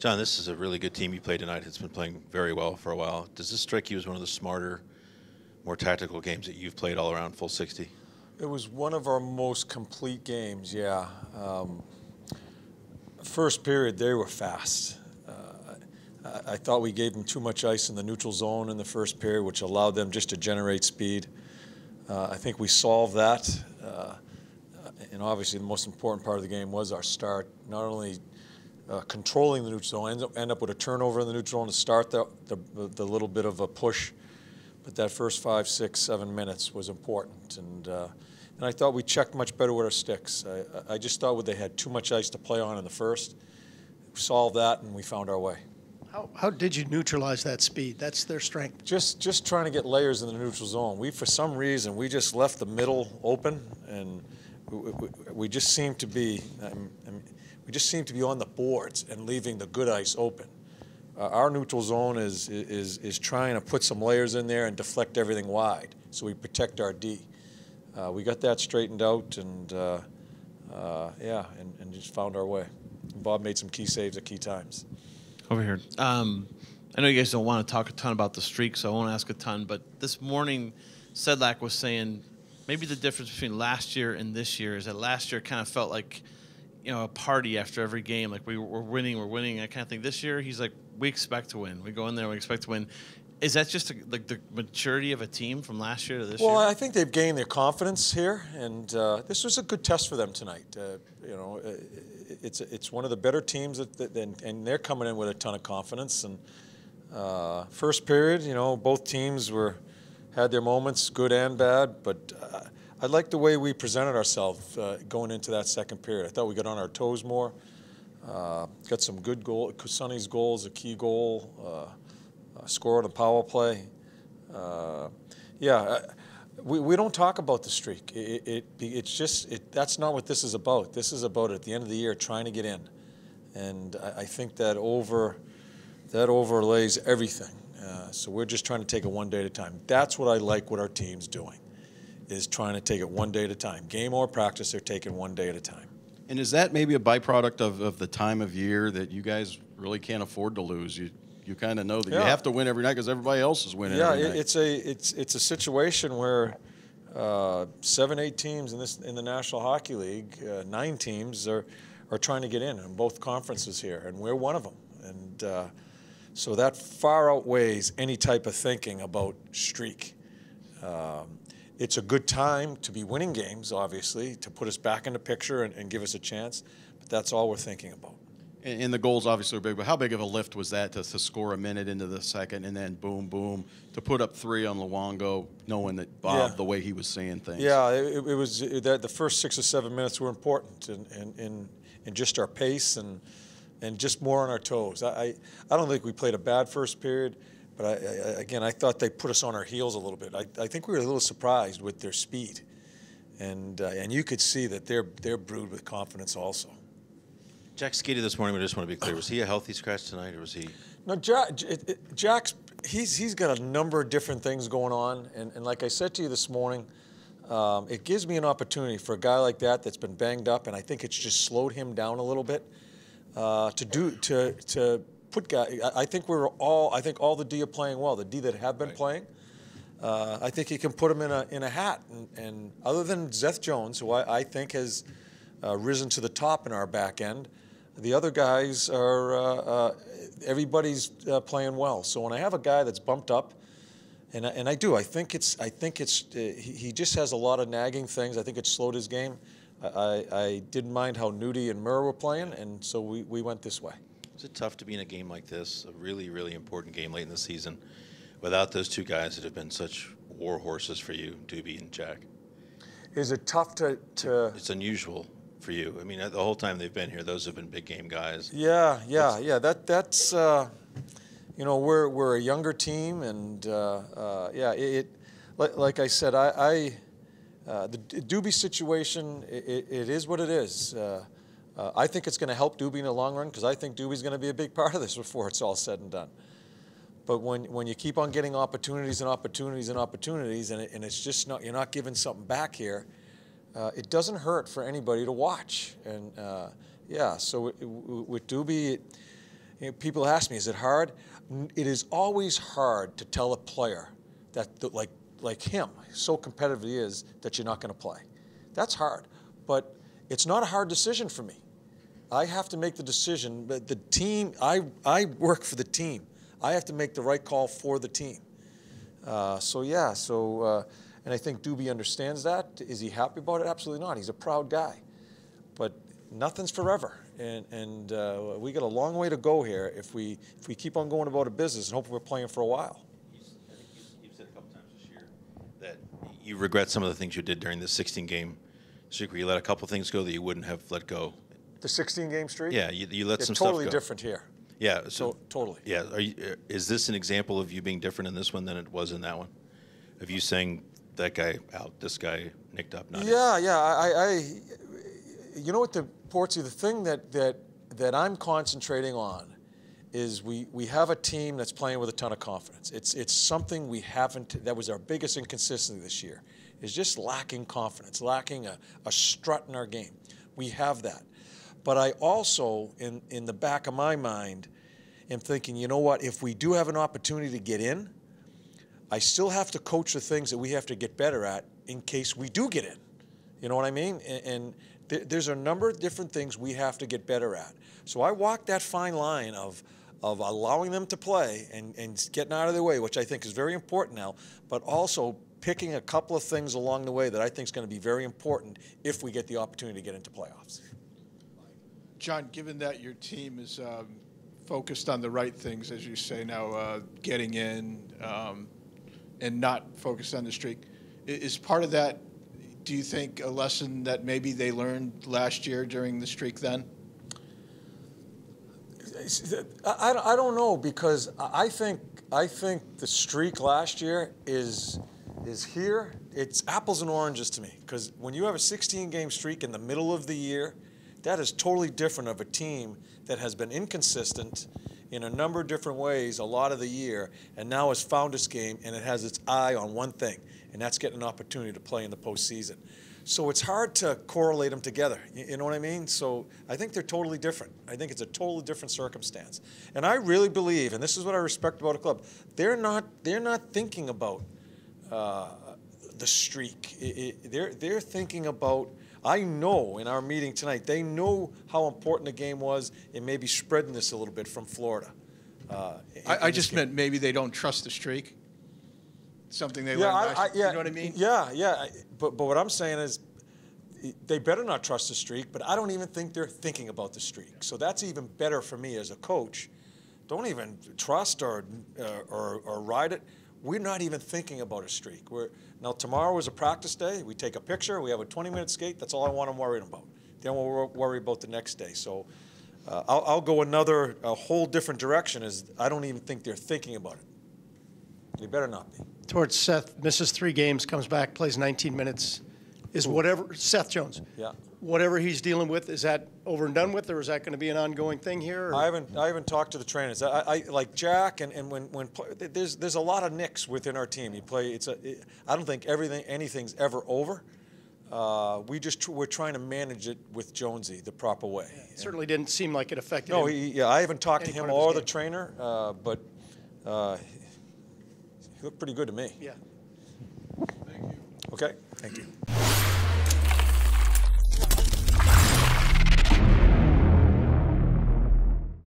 John, this is a really good team you played tonight. It's been playing very well for a while. Does this strike you as one of the smarter, more tactical games that you've played all around full 60? It was one of our most complete games, yeah. First period, they were fast. I thought we gave them too much ice in the neutral zone in the first period, which allowed them just to generate speed. I think we solved that. And obviously the most important part of the game was our start, not only controlling the neutral zone, end up with a turnover in the neutral zone to start the little bit of a push, but that first 5, 6, 7 minutes was important. And I thought we checked much better with our sticks. I just thought they had too much ice to play on in the first. We solved that and we found our way. How did you neutralize that speed? That's their strength. Just trying to get layers in the neutral zone. For some reason, we just left the middle open, and we just seemed to be on the boards and leaving the good ice open. Our neutral zone is trying to put some layers in there and deflect everything wide, so we protect our D. We got that straightened out, and yeah, and just found our way. And Bob made some key saves at key times. Over here. I know you guys don't want to talk a ton about the streak, so I won't ask a ton. But this morning, Sedlak was saying maybe the difference between last year and this year is that last year kind of felt like, you know, a party after every game. Like we're winning. I kind of think this year he's like, we expect to win. We go in there, we expect to win. Is that just like the maturity of a team from last year to this year? Well, I think they've gained their confidence here, and this was a good test for them tonight. You know, it's one of the better teams, and they're coming in with a ton of confidence. And first period, you know, both teams had their moments, good and bad. But I like the way we presented ourselves going into that second period. I thought we got on our toes more. Got some good goals. Sonny's goal is a key goal. Score on a power play. Yeah, we don't talk about the streak. It's just that's not what this is about. This is about at the end of the year trying to get in, and I think that overlays everything. So we're just trying to take it one day at a time. That's what I like what our team's doing, is trying to take it one day at a time. Game or practice, they're taking one day at a time. And is that maybe a byproduct of the time of year that you guys really can't afford to lose? You kind of know that you have to win every night because everybody else is winning every night. It's a situation where 7, 8 teams in the National Hockey League, 9 teams are trying to get in both conferences here, and we're one of them. And so that far outweighs any type of thinking about streak. It's a good time to be winning games, obviously, to put us back in the picture and give us a chance, but that's all we're thinking about. And the goals obviously are big, but how big of a lift was that to score a minute into the second and then boom, boom, to put up 3 on Luongo, knowing that Bob, the way he was seeing things? Yeah, it was that the first 6 or 7 minutes were important in just our pace and just more on our toes. I don't think we played a bad first period, but again, I thought they put us on our heels a little bit. I think we were a little surprised with their speed, and you could see that they're brewed with confidence also. Jack skated this morning, but I just want to be clear. Was he a healthy scratch tonight, or was he? No, Jack's he's got a number of different things going on, and like I said to you this morning, it gives me an opportunity for a guy like that's been banged up, and I think it's just slowed him down a little bit to put guys. I think all the D are playing well. The D that have been playing, I think he can put them in a hat, and other than Seth Jones, who I think has risen to the top in our back end. The other guys are everybody's playing well. So when I have a guy that's bumped up, and I think he just has a lot of nagging things. I think it slowed his game. I didn't mind how Nudie and Murr were playing, and so we went this way. Is it tough to be in a game like this, a really, really important game late in the season, without those two guys that have been such war horses for you, Doobie and Jack? Is it tough to? It's unusual for you. I mean, the whole time they've been here, those have been big game guys. Yeah. That's you know, we're a younger team, and like I said, the Doobie situation, it is what it is. I think it's going to help Doobie in the long run because I think Doobie's going to be a big part of this before it's all said and done. But when you keep on getting opportunities and opportunities and opportunities, and it's just not, you're not giving something back here, it doesn't hurt for anybody to watch. And so with Doobie, People ask me, is it hard? It is always hard to tell a player that, like him, so competitive he is, that you're not going to play. That's hard. But it's not a hard decision for me. I have to make the decision. But the team, I work for the team. I have to make the right call for the team. And I think Doobie understands that. Is he happy about it? Absolutely not. He's a proud guy. But nothing's forever. And we got a long way to go here if we keep on going about a business and hopefully we're playing for a while. You've said a couple times this year that you regret some of the things you did during the 16-game streak where you let a couple things go that you wouldn't have let go. The 16-game streak? Yeah, you let some totally stuff go. different here. Yeah, so totally. Yeah, is this an example of you being different in this one than it was in that one? Of you saying that guy out, this guy nicked up, not Yeah. You know what, Portsy, the thing that I'm concentrating on is we have a team that's playing with a ton of confidence. It's something we haven't. That was our biggest inconsistency this year. Is just lacking confidence, lacking a strut in our game. We have that. But I also, in the back of my mind, am thinking, you know what, if we do have an opportunity to get in, I still have to coach the things that we have to get better at in case we do get in. You know what I mean? And there's a number of different things we have to get better at. So I walk that fine line of allowing them to play and getting out of their way, which I think is very important now, but also picking a couple of things along the way that I think is going to be very important if we get the opportunity to get into playoffs. John, given that your team is focused on the right things, as you say now, getting in and not focused on the streak, is part of that, do you think, a lesson that maybe they learned last year during the streak then? I don't know, because I think the streak last year is here. It's apples and oranges to me, because when you have a 16-game streak in the middle of the year, that is totally different of a team that has been inconsistent in a number of different ways a lot of the year and now has found its game and it has its eye on one thing, and that's getting an opportunity to play in the postseason. So it's hard to correlate them together. You know what I mean? So I think they're totally different. I think it's a totally different circumstance. And I really believe, and this is what I respect about a club, they're not thinking about the streak. They're thinking about, I know in our meeting tonight, they know how important the game was and maybe spreading this a little bit from Florida. I just meant maybe they don't trust the streak. Something they learned last year. You know what I mean? Yeah. But what I'm saying is they better not trust the streak, but I don't even think they're thinking about the streak. So that's even better for me as a coach. Don't even trust or ride it. We're not even thinking about a streak. Now, tomorrow is a practice day. We take a picture. We have a 20-minute skate. That's all I want them worried about. Then we'll worry about the next day. So I'll go a whole different direction. I don't even think they're thinking about it. They better not be. Towards Seth, misses 3 games, comes back, plays 19 minutes. Is whatever, Seth Jones. Yeah. Whatever he's dealing with, is that over and done with, or is that going to be an ongoing thing here? Or? I haven't talked to the trainers. I like Jack, and when there's a lot of nicks within our team. You play. I don't think anything's ever over. We're trying to manage it with Jonesy the proper way. Yeah, it certainly didn't seem like it affected No, him. I haven't talked to Any him part of his or the game. trainer, but he looked pretty good to me. Yeah. Okay. Thank you.